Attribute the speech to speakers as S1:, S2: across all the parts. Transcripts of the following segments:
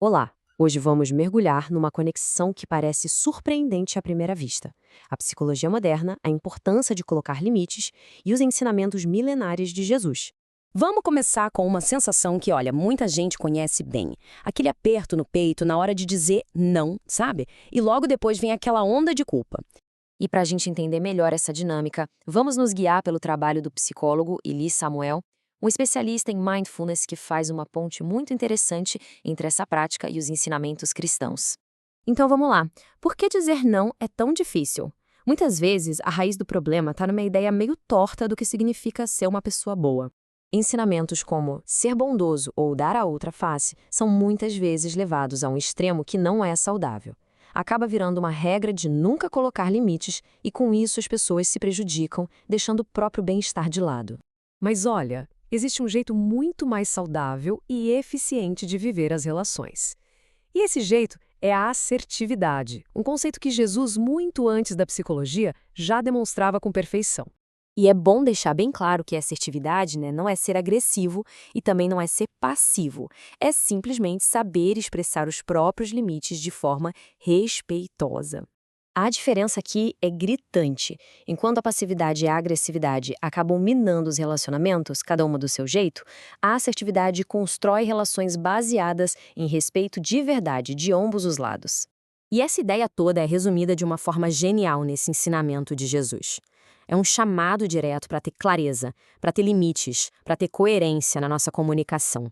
S1: Olá! Hoje vamos mergulhar numa conexão que parece surpreendente à primeira vista. A psicologia moderna, a importância de colocar limites e os ensinamentos milenares de Jesus.
S2: Vamos começar com uma sensação que, olha, muita gente conhece bem. Aquele aperto no peito na hora de dizer não, sabe? E logo depois vem aquela onda de culpa.
S1: E para a gente entender melhor essa dinâmica, vamos nos guiar pelo trabalho do psicólogo Elie Samuel, um especialista em mindfulness que faz uma ponte muito interessante entre essa prática e os ensinamentos cristãos. Então vamos lá. Por que dizer não é tão difícil? Muitas vezes, a raiz do problema está numa ideia meio torta do que significa ser uma pessoa boa. Ensinamentos como ser bondoso ou dar a outra face são muitas vezes levados a um extremo que não é saudável. Acaba virando uma regra de nunca colocar limites e, com isso, as pessoas se prejudicam, deixando o próprio bem-estar de lado.
S3: Mas olha, existe um jeito muito mais saudável e eficiente de viver as relações. E esse jeito é a assertividade, um conceito que Jesus, muito antes da psicologia, já demonstrava com perfeição.
S1: E é bom deixar bem claro que a assertividade, não é ser agressivo e também não é ser passivo. É simplesmente saber expressar os próprios limites de forma respeitosa. A diferença aqui é gritante. Enquanto a passividade e a agressividade acabam minando os relacionamentos, cada uma do seu jeito, a assertividade constrói relações baseadas em respeito de verdade de ambos os lados. E essa ideia toda é resumida de uma forma genial nesse ensinamento de Jesus. É um chamado direto para ter clareza, para ter limites, para ter coerência na nossa comunicação.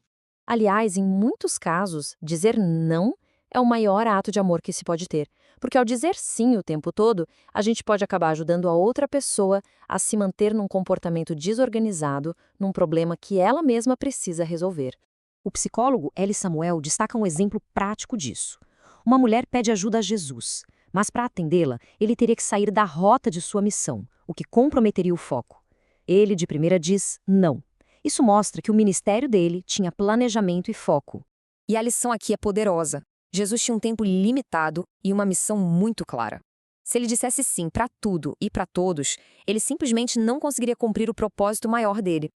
S1: Aliás, em muitos casos, dizer não é o maior ato de amor que se pode ter, porque ao dizer sim o tempo todo, a gente pode acabar ajudando a outra pessoa a se manter num comportamento desorganizado, num problema que ela mesma precisa resolver. O psicólogo Elie Samuel destaca um exemplo prático disso. Uma mulher pede ajuda a Jesus, mas para atendê-la, ele teria que sair da rota de sua missão, o que comprometeria o foco. Ele, de primeira, diz não. Isso mostra que o ministério dele tinha planejamento e foco.
S2: E a lição aqui é poderosa. Jesus tinha um tempo limitado e uma missão muito clara. Se ele dissesse sim para tudo e para todos, ele simplesmente não conseguiria cumprir o propósito maior dele.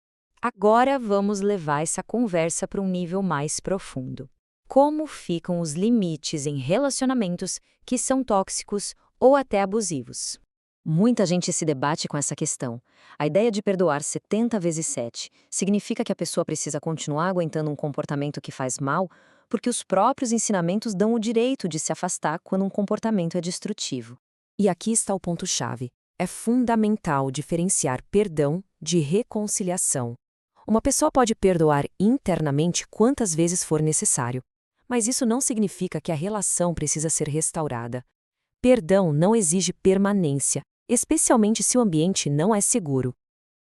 S1: Agora vamos levar essa conversa para um nível mais profundo. Como ficam os limites em relacionamentos que são tóxicos ou até abusivos? Muita gente se debate com essa questão. A ideia de perdoar 70 vezes 7 significa que a pessoa precisa continuar aguentando um comportamento que faz mal, porque os próprios ensinamentos dão o direito de se afastar quando um comportamento é destrutivo.
S3: E aqui está o ponto-chave. É fundamental diferenciar perdão de reconciliação. Uma pessoa pode perdoar internamente quantas vezes for necessário, mas isso não significa que a relação precisa ser restaurada. Perdão não exige permanência, especialmente se o ambiente não é seguro.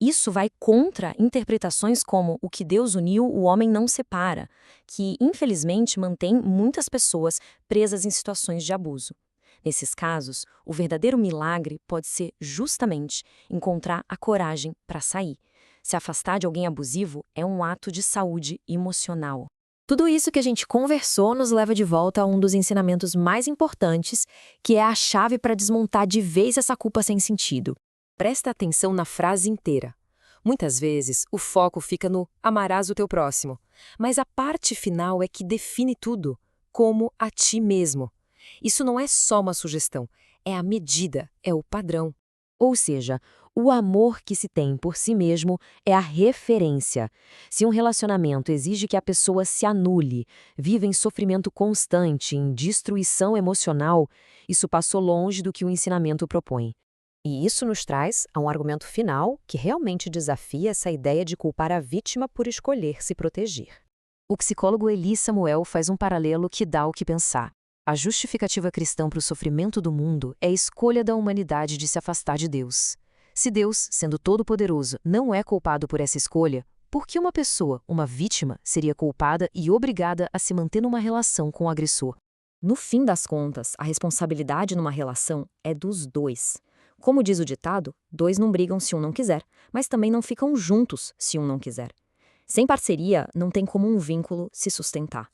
S1: Isso vai contra interpretações como o que Deus uniu, o homem não separa, que infelizmente mantém muitas pessoas presas em situações de abuso. Nesses casos, o verdadeiro milagre pode ser justamente encontrar a coragem para sair. Se afastar de alguém abusivo é um ato de saúde emocional. Tudo isso que a gente conversou nos leva de volta a um dos ensinamentos mais importantes, que é a chave para desmontar de vez essa culpa sem sentido.
S3: Presta atenção na frase inteira. Muitas vezes, o foco fica no amarás o teu próximo, mas a parte final é que define tudo, como a ti mesmo. Isso não é só uma sugestão, é a medida, é o padrão.
S1: Ou seja, o amor que se tem por si mesmo é a referência. Se um relacionamento exige que a pessoa se anule, viva em sofrimento constante, em destruição emocional, isso passou longe do que o ensinamento propõe. E isso nos traz a um argumento final que realmente desafia essa ideia de culpar a vítima por escolher se proteger. O psicólogo Elie Samuel faz um paralelo que dá o que pensar. A justificativa cristã para o sofrimento do mundo é a escolha da humanidade de se afastar de Deus. Se Deus, sendo todo-poderoso, não é culpado por essa escolha, por que uma pessoa, uma vítima, seria culpada e obrigada a se manter numa relação com o agressor? No fim das contas, a responsabilidade numa relação é dos dois. Como diz o ditado, dois não brigam se um não quiser, mas também não ficam juntos se um não quiser. Sem parceria, não tem como um vínculo se sustentar.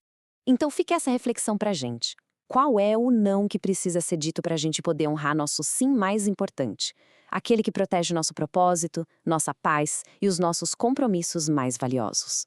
S1: Então fica essa reflexão pra gente. Qual é o não que precisa ser dito para a gente poder honrar nosso sim mais importante? Aquele que protege nosso propósito, nossa paz e os nossos compromissos mais valiosos.